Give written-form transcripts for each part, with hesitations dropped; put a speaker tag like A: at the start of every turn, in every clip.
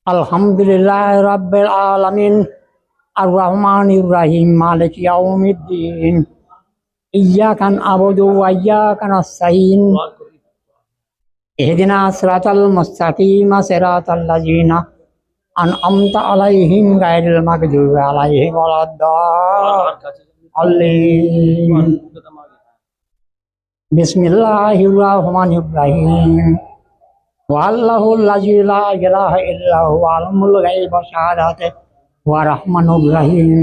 A: আলহামদুলিল্লাহ রাব্বিল আলামিন আর রহমানির রহিম মালিক ইয়াউমিদ্দিন ইয়্যাকা না'বুদু ওয়া ইয়্যাকা নাস্তাঈন ইহদিনাস সিরাতাল মুস্তাকিম সিরাতাল লাযিনা আন'আমতা আলাইহিম গায়রিল মাগদুবি আলাইহিম ওয়ালাদ-দাল্লিন। বিসমিল্লাহির রহমানির রহিম ওয়াল্লাহুল্লাযী লা ইলাহা ইল্লা হুয়া আলিমুল গায়বি ওয়াশ শাহাদাতি ওয়া রাহমানুর রহিম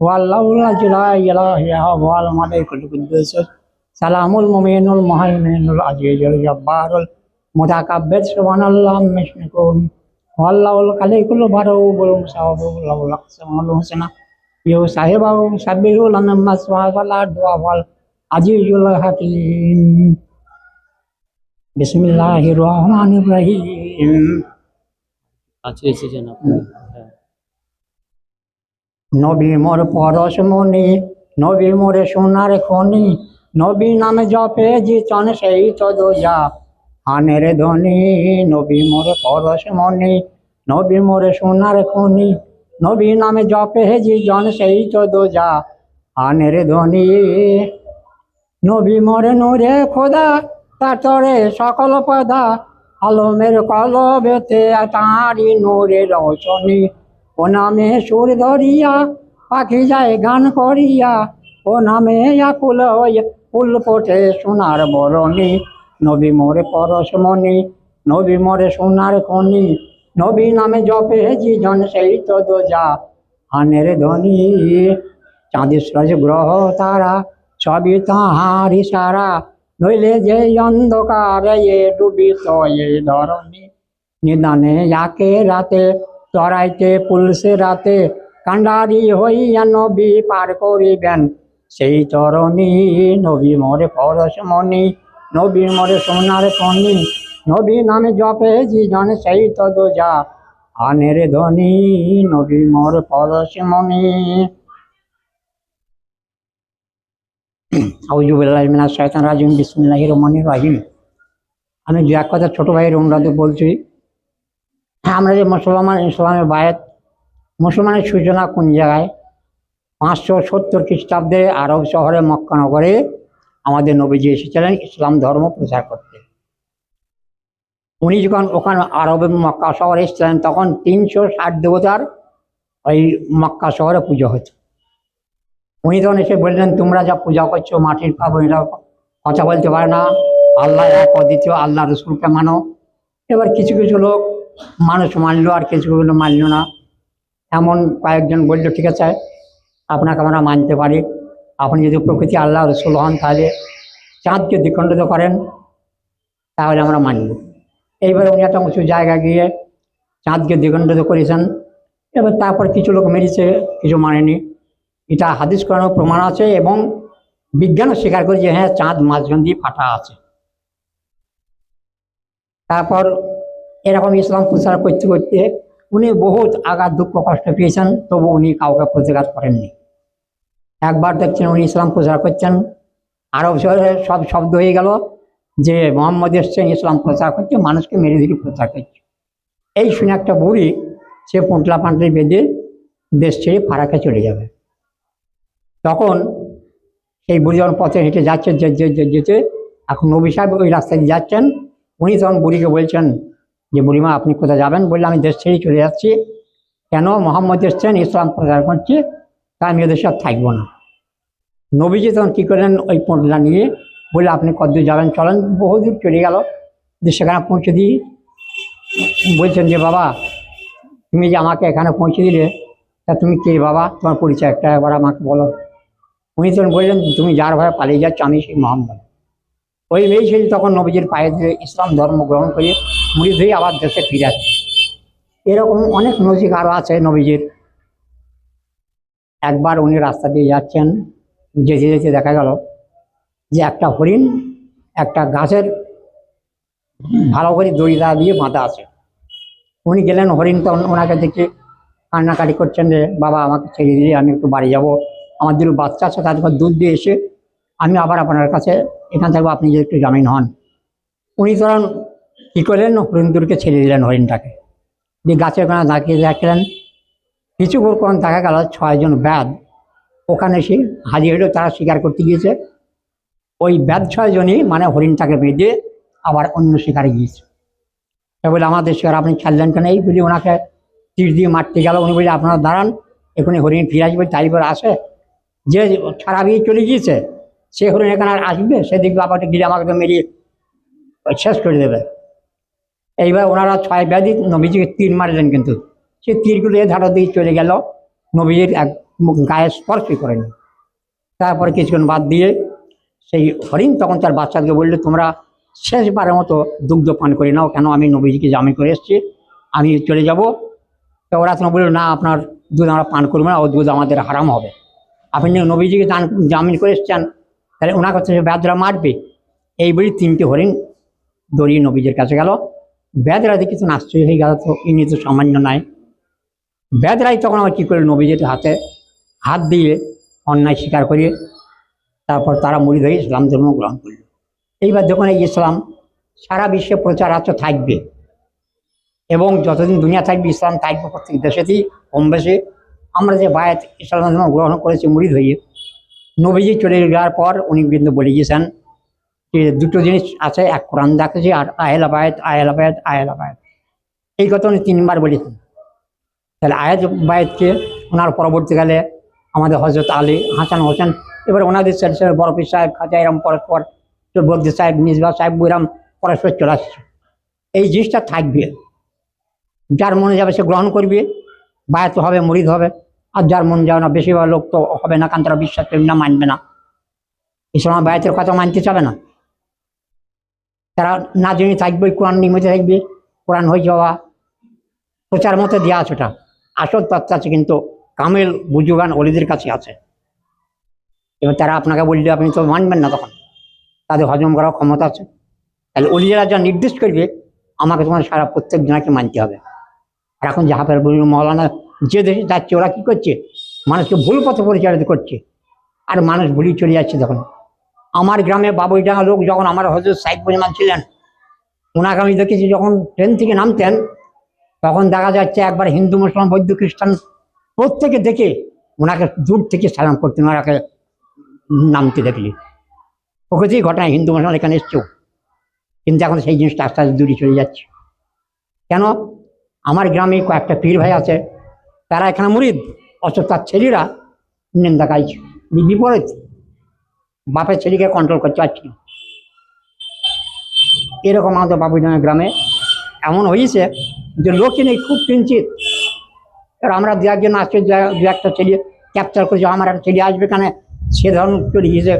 A: ওয়াল্লাহুল্লাযী লা ইলাহা ইল্লা হুয়াল মালিকুল কুদ্দুস সালামুল মুমিনুল মুহাইমিনুল আজিজুল জাব্বারুল মুতাকাব্বির সুবহানাল্লাহি আম্মা ইউশরিকুন ওয়াল্লাহুল খালিকুল বারউল মুসাওয়িরুল লাহুল আসমাউল হুসনা ইউসাহিবু সাব্বিহু লানা মাসওয়াল দুআ ওয়াল আজিজুল হাকীম। বিসমিল্লাহির রহমানির রহিম। নবী মোর পরশমণি, নবী মোরে সোনার খনি, নবী নামে জপে জিতন সেই তো দোজা আনের ধ্বনি। নবী মোর পরশমণি, নবী মোরে সোনার খনি, নবী নামে জপে জিতন সেই তো দোজা আনের ধ্বনি। নবী মোরে নূরে খোদা, তারতরে সকল পদা, আলমের কলবেতে তাঁরই নূরে রৌশনি। ও নামে সুর ধরিয়া পাখি যায় গান করিয়া, ও নামে আকুল হয়ে ফুল ফোটে সোনার বরণী। নবী মোরে পরশমণি, নবী মোরে সোনার খনি, নবী নামে জপে জীজন সেই তো দোজা আনের ধ্বনি। চাঁদ সূরজ গ্রহ তারা সবই তাহার ইশারা, নইলে যে অন্ধকার এ ডুবিত এ ধরণী। নিদানে যাকে রাতে চড়াইতে পুলসে রাতে, কান্ডারি হইয়া নবী পার করিবেন সেই তরণী। নবী মোরে পরশমণি, নবী মোরে সোনার খনি, নবী নামে জপে জীজন সেই তো দোজা আনের ধ্বনি। নবী মোর পরশমণি। আউযু বিল্লাহি মিনাশ শাইতানির রাজিম। বিসমিল্লাহির রহমানির রহিম। আমি যে এক কথা ছোট ভাইয়ের অনুরাধে বলছি। হ্যাঁ, আমরা যে মুসলমান, ইসলামের বায়াত, মুসলমানের সূচনা কোন জায়গায়? 570 খ্রিস্টাব্দে আরব শহরে মক্কা নগরে আমাদের নবীজি এসেছিলেন ইসলাম ধর্ম প্রচার করতে। উনি যখন ওখানে আরবে মক্কা শহরে এসেছিলেন, তখন 360 দেবতার ওই মক্কা শহরে পুজো হতো। উনি তখন এসে বললেন, তোমরা যা পূজা করছো মাটির পাবো, এরা কথা বলতে পারে না, আল্লাহ এক অদ্বিতীয়, আল্লাহ রসুলকে মানো। এবার কিছু কিছু লোক মানুষ মানলো আর কিছুগুলো মানলো না। এমন কয়েকজন বললো, ঠিক আছে আপনাকে আমরা মানতে পারি, আপনি যদি প্রকৃতি আল্লাহ রসুল হন তাহলে চাঁদকে দ্বিখণ্ডিত করেন, তাহলে আমরা মানব। এইবারে উনি একটা উঁচু জায়গায় গিয়ে চাঁদকে দ্বিখণ্ডিত করেছেন। এবার তারপর কিছু লোক মেরেছে, কিছু মানেনি। এটা হাদিস কোরআনে প্রমাণ আছে এবং বিজ্ঞানও স্বীকার করে যে হ্যাঁ, চাঁদ মাঝখান দিয়ে ফাটা আছে। তারপর এরকম ইসলাম প্রচার করতে করতে উনি বহুত আঘাত দুঃখ কষ্ট পেয়েছেন, তবু উনি কাউকে প্রতিঘাত করেননি। একবার দেখছেন উনি ইসলাম প্রচার করছেন, আরব শহরে সব শব্দ হয়ে গেল যে মোহাম্মদ এসছেন ইসলাম প্রচার করছে, মানুষকে মেরে ধরে প্রচার করছে। এই শুনে একটা বুড়ি, সে পোঁটলা পাঁটলি বেঁধে দেশ ছেড়ে ফারাকে চলে যাবে। তখন সেই বুড়ি যখন পথে হেঁটে যাচ্ছে, যেতে এখন নবী সাহেব ওই রাস্তায় দিয়ে যাচ্ছেন। উনি তখন বুড়িকে বলছেন যে, বুড়িমা আপনি কোথায় যাবেন? বললে, আমি দেশ ছেড়েই চলে যাচ্ছি। কেন? মোহাম্মদ এসছেন ইসলাম প্রচার করছে, তাই আমি এদের সাথে থাকবো না। নবীজি তখন কী করলেন, ওই পোঁটলা নিয়ে বললে, আপনি কতদূর যাবেন চলেন। বহুদূর চলে গেল, যে সেখানে পৌঁছে দিয়ে বলছেন যে, বাবা তুমি যে আমাকে এখানে পৌঁছে দিলে, তা তুমি কে বাবা? তোমার পরিচয় একটা একবার আমাকে বলো। উনি তখন বললেন, তুমি যার ভয়ে পালিয়ে যাচ্ছ, আমি সেই মোহাম্মদ। ওই মেয়ে ছেলে তখন নবীজির পায়ে ধরে ইসলাম ধর্ম গ্রহণ করে মুড়ি ধুয়ে আবার দেশে ফিরে আসে। এরকম অনেক নজির আরও আছে নবীজির। একবার উনি রাস্তা দিয়ে যাচ্ছেন, যেতে যেতে দেখা গেল যে একটা হরিণ একটা গাছের ভালো করে দড়ি দিয়ে বাঁধা আছে। উনি গেলেন, হরিণ তখন ওনাকে দেখে কান্নাকাটি করছেন যে, বাবা আমাকে ছেড়ে দিয়ে আমি একটু বাড়ি যাব, আমার দুটো বাচ্চা আছে, তাদের দুধ দিয়ে এসে আমি আবার আপনার কাছে এখান থাকবো, আপনি যদি একটু জামিন হন। উনি তখন কী করলেন, হরিণদুরকে ছেড়ে দিলেন হরিণটাকে, দিয়ে গাছের গোড়া দাঁড়িয়ে রাখলেন। কিছুক্ষণ দেখা গেল 6 জন ব্যাধ ওখানে এসে হাজির হলো, তারা শিকার করতে গিয়েছে। ওই ব্যাধ 6 জনই মানে হরিণটাকে বেঁধে আবার অন্য শিকারে গিয়েছে। তা বলে আমাদের শিকার আপনি ছাড়লেন কেন, এই বলি ওনাকে তীর দিয়ে মারতে গেল। উনি বলে আপনারা দাঁড়ান, এখানে হরিণ ফিরে আসবে, তাই করে আসে, যে ছাড়া দিয়ে চলে গিয়েছে সে হরিণ এখানে আর আসবে, সে দেখবে আবার গিয়ে আমাকে মেরিয়ে শেষ করে দেবে। এইবার ওনারা 6 ব্যাধি নবীজিকে তীর মারলেন, কিন্তু সে তীরগুলো এ ধারা দিয়ে চলে গেল, নবীজির এক গায়ে স্পর্শই করেনি। তারপরে কিছুক্ষণ বাদ দিয়ে সেই হরিণ তখন তার বাচ্চাকে বললো, তোমরা শেষবারের মতো দুগ্ধ পান করে নাও, কেন আমি নবীজিকে জামিন করে এসেছি, আমি চলে যাব। তো ওরা তখন বললো, না আপনার দুধ আমরা পান করবো না, ও দুধ আমাদের হারাম হবে। আপনি নবীজিকে জামিন করে এসছেন, তাহলে ওনার কাছে ব্যাধরা মারবে। এই বলি 3টে হরিণ দড়িয়ে নবীজির কাছে গেল। ব্যাধরা দেখে তো আশ্চর্য হয়ে গেল, তো ইনি তো সামান্য নয়। ব্যাধরাই তখন আমার কী করে নবীজির হাতে হাত দিয়ে অন্যায় স্বীকার করিয়ে তারপর তারা মুরিদ হয়ে ইসলাম ধর্ম গ্রহণ করল। এইবার যখন এই ইসলাম সারা বিশ্বে প্রচার থাকবে, এবং যতদিন দুনিয়া থাকবে ইসলাম থাকবে প্রত্যেক দেশেতেই কম বেশি। আমরা যে বায়াত ইসলাম ধর্ম গ্রহণ করেছি মুরিদ হয়ে, নবীজি চলে যাওয়ার পর উনি কিন্তু বলে গিয়েছেন যে 2টো জিনিস আছে, এক কোরআন দেখেছি আর আহলা বায়াত, আহলা বায়াত, আহলা বায়াত, এই কথা উনি 3বার বলেছেন। তাহলে আয়াত বায়াতকে ওনার পরবর্তীকালে আমাদের হজরত আলী, হাসান, হোসেন, এবার ওনাদের সেলসের বরফি সাহেব, খাজা, এরম পরস্পর বদ্দি সাহেব, মিসবা সাহেব, এরম পরস্পর চলে আসছে। এই জিনিসটা থাকবে, যার মনে যাবে সে গ্রহণ করবে, বায়াত হবে, মুরিদ হবে। আর যার মন যাবে না, বেশিরভাগ লোক তো হবে না, কারণ তারা বিশ্বাস করবে না, মানবে না, ইসলাম বায়াতের কথা মানতে চাবে না। তারা না জেনে থাকবে, কোরআন নিয়মিত থাকবে, কোরআন হয়ে যাওয়া প্রচার মতো দেওয়া আছে, ওটা আসল তত্ত্ব আছে, কিন্তু কামেল বুজুগান অলিদের কাছে আছে। এবার তারা আপনাকে বললে আপনি তো মানবেন না, তখন তাদের হজম করার ক্ষমতা আছে। তাহলে অলিরা যা নির্দেশ করবে আমাকে তোমার সারা প্রত্যেক জনাকে মানতে হবে। আর এখন জাহাফের মৌলানা যে দেশে যাচ্ছে, ওরা কী করছে, মানুষকে ভুল পথে পরিচালিত করছে, আর মানুষ ভুলিয়ে চলে যাচ্ছে। তখন আমার গ্রামে বাবুইডাঙ্গা লোক যখন আমার হজরত সাইদ পরিমাণ ছিলেন, ওনাকে আমি দেখেছি যখন ট্রেন থেকে নামতেন, তখন দেখা যাচ্ছে একবার হিন্দু, মুসলমান, বৌদ্ধ, খ্রিস্টান প্রত্যেকে দেখে ওনাকে দূর থেকে সালাম করতেন, ওনাকে নামতে দেখলে। প্রকৃতির ঘটনা, হিন্দু মুসলমান এখানে এসছেও, কিন্তু এখন সেই জিনিসটা আস্তে আস্তে দূরে চলে যাচ্ছে। কেন? আমার গ্রামে কয়েকটা পীর ভাই আছে, তারা এখানে মুরিদ, অথচ তার ছেলেরা নিন্দা গাইছে, বিপরীত, বাপের ছেলেকে কন্ট্রোল করতে পারছি না। এরকম আমাদের বাবুইডাঙ্গা গ্রামে এমন হয়েছে যে লোকই নেই, খুব কিঞ্চিত। আর আমরা দু একজন আসছে, দু একটা ছেলে ক্যাপচার করেছে, আমার একটা ছেলে আসবে কেন, সে ধরুন চলে গিয়েছে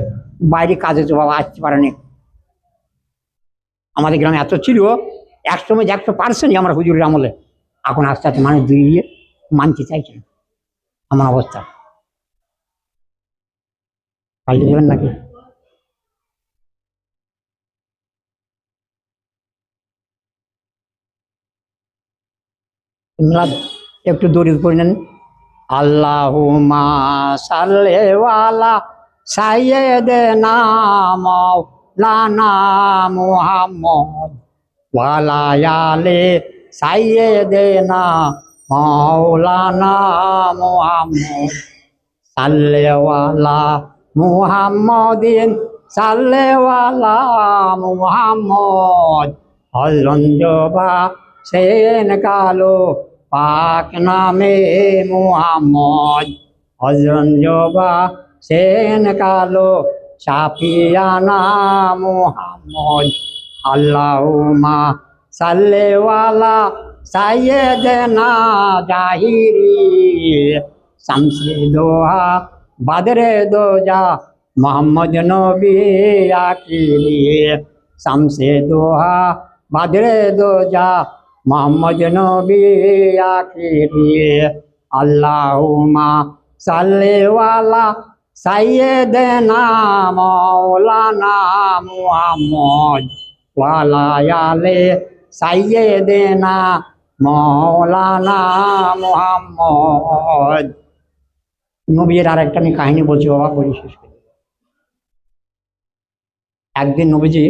A: বাইরে কাজে, তো বাবা আসতে পারেনি। আমাদের গ্রামে এত ছিল, একসময় 100% আমার হুজুরের আমলে, এখন আস্তে আস্তে মানুষ দিয়ে মানতে চাইছে না। আমার অবস্থা পাল্টে দেবেন নাকি? একটু দৌড়ে পড়ে নেন। আল্লাহুম্মা সাল্লি আলা সাইয়্যিদিনা মাওলানা মুহাম্মদ ওয়া আলা আলি সাইয়্যিদিনা মাওলানা মুহাম্মদ সাল্লি আলা মুহাম্মাদিন সাল্লি আলা মুহাম্মদ হযরত সেন কালো পাক নামে মুহাম্মদ হযরত সেন কালো শাফিয়ানা মুহাম্মদ আল্লাহুম্মা সাল্লি আলা সাইয়্যিদিনা জাহিরি শামসে দোহা বাদরে দোজা মোহাম্মদ নবী আখিরি শামসে দোহা বাদরে দোজা মোহাম্মদ নবী আখিরি আল্লাহুম্মা সাল্লি আলা সাইয়্যিদিনা মাওলানা মুহাম্মদ ওয়া আলা আলি সাইয়্যিদিনা মাওলানা মুহাম্মদ। নবীর আর একটা আমি কাহিনী বলছি, বাবা বলি শেষ করি। একদিন নবীজি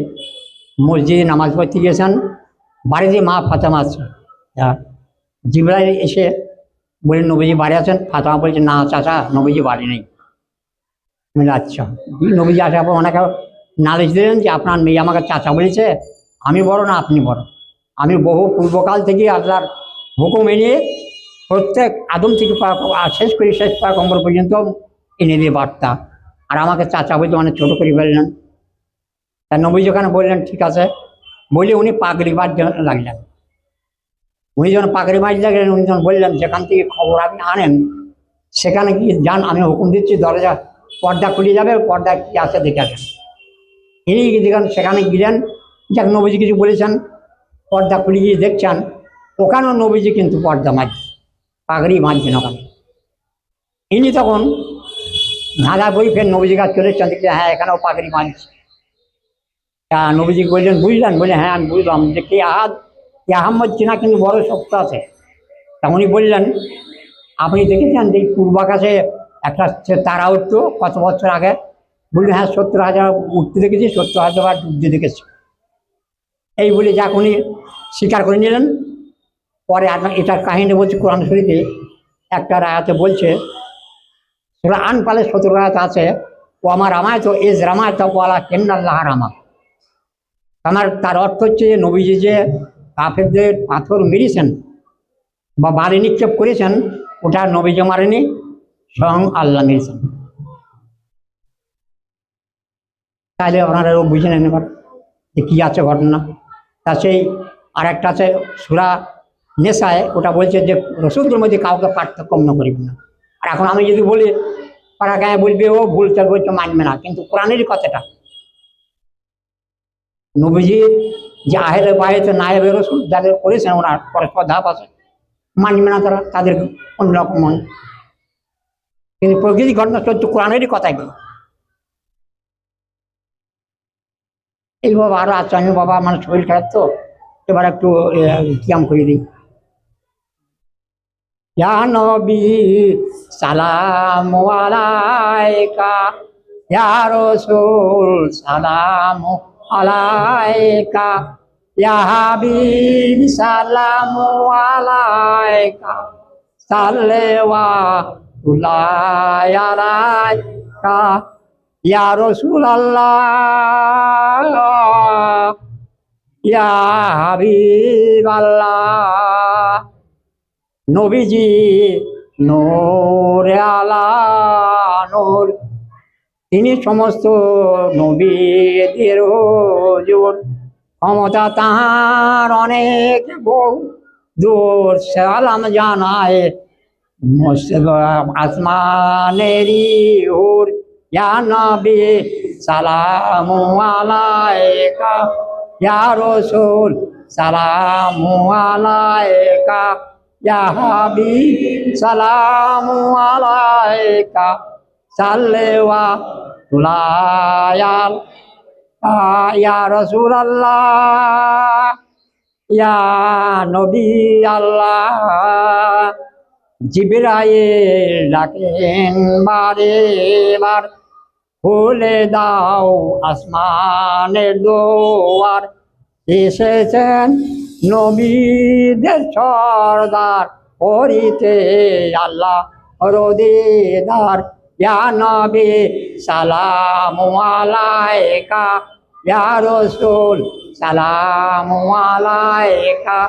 A: মসজিদে নামাজ পড়তে গিয়েছেন, বাড়িতে মা ফাতেমা আছে। জিবরাইল এসে বললেন নবীজি বাড়ি আছেন? ফাতেমা বলছে না চাচা, নবীজি বাড়ি নেই। বললেন আচ্ছা। নবীজি আসার পর অনেকে নালিশ দিলেন যে আপনার মেয়ে আমাকে চাচা বলেছে, আমি বড় না আপনি বড়? আমি বহু পূর্বকাল থেকে আল্লাহর হুকুম এনে প্রত্যেক আদম থেকে শেষ করি শেষ কম্বর পর্যন্ত এনে দিয়ে বার্তা, আর আমাকে চাচা বলতে মানে ছোটো করে ফেললেন। তা নবীজি ওখানে বললেন ঠিক আছে, বলে উনি পাগড়ি বাঁধতে লাগলেন। উনি যখন পাগড়ি বাঁধতে লাগলেন, উনি যখন বললেন যেখান থেকে খবর আপনি আনেন সেখানে গিয়ে যান, আমি হুকুম দিচ্ছি দরজা পর্দা খুলে যাবে, পর্দা কি আছে দেখে আসেন। ইনি দেখেন সেখানে গেলেন, যাক নবীজি কিছু বলেছেন, পর্দা খুলে গিয়ে দেখছেন ওখানেও নবীজি কিন্তু পর্দা মারছে, পাগড়ি বাঁধছেন ওখানে। ইনি তখন ধাঁধা বই ফের নবীজি কাজ চলেছেন, দেখছে হ্যাঁ এখানেও পাগড়ি বাঁধছে। তা নবীজি বললেন বুঝলেন? বলে হ্যাঁ আমি বুঝলাম যে কে আহম্মদ চেনা কিন্তু বড় শক্ত আছে। তা উনি বললেন আপনি দেখেছেন যে পূর্বাকাশে একটা তারা উঠতো কত বছর আগে? বললেন হ্যাঁ 70,000 উঠতে দেখেছি, 70,000 ডুবতে দেখেছি। এই বলে যাক উনি স্বীকার করে নিলেন। পরে এটার কাহিনী বলছে কোরআন শরীফে একটা আয়াতে বলছে, সেটা আনপালে 17 আয়াত আছে, ও আমার রামায় তো এজ রামায় তো বলা কেন্নাল্লাহ রামা। তার অর্থ হচ্ছে যে নবীজি যে কাফেরদের পাথর মেরেছেন বা বাড়ি নিক্ষেপ করেছেন, ওটা নবীজি মারেনি, স্বয়ং আল্লাহ মেরেছেন। তাহলে আপনারাও বুঝে নেন এবার যে কী আছে ঘটনা। তা সেই আর একটা আছে সূরা নেশায়, ওটা বলছে যে রসুলদের মধ্যে কাউকে পার্থক্য করিবেন না। আর এখন আমি যদি বলি পাড়া গায়ে বলবে ও ভুল চাল বলছে, মানবে না, কিন্তু কোরআনেরই কথাটা। নবীজির যে আহেরে বাহেতে নায়েবে রসুল যাদের করেছেন ওনার পরস্পর ধাপ আছে, মানবে না তারা, তাদের অন্যরকম মন। কিন্তু প্রকৃতি ঘটনা সত্য কোরআনেরই কথা এগুলো। এই বাবা আরো আছে, আমি বাবা আমার শরীর খারাপ তো এবার একটু কিয়াম করে দিই। ইয়া নবী সালামু আলাইকা, ইয়া রাসূল সালামু আলাইকা, ইয়া হাবিব সালামু আলাইকা, সাল্লাল্লাহু আলাইকা ইয়া রাসূলুল্লাহ, ইয়া হাবিবাল্লাহ। নবীজি নূরে আলা নূর, তিনি সমস্ত নবীদের হুজুর, ক্ষমতা তাহার অনেক বহু দূর, সালাম জানায় আসমানেরি হুর, ইয়া নবী সালামু আলাইকা, ইয়া রাসূল সালামু আলাইকা, ইয়া হাবিব সালামু আলাইকা, সাল্লাল্লাহু ইয়া রাসূলুল্লাহ, ইয়া নবী আল্লাহ। জিবরাইল ডাকেন বারে বার, খুলে দাও আসমানের দোয়ার, এসেছেন নবীদের সরদার, করিতে আল্লাহ রোদেদার। ইয়া নবী সালামু আলাইকা, ইয়া রাসূল সালামু আলাইকা,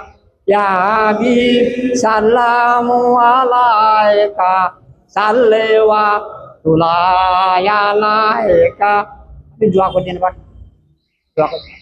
A: ইয়া হাবিব সালামু আলাইকা, সাল্লাল্লাহু আলাইকা। আপনি দোয়া করছেন এবার, দোয়া করছেন।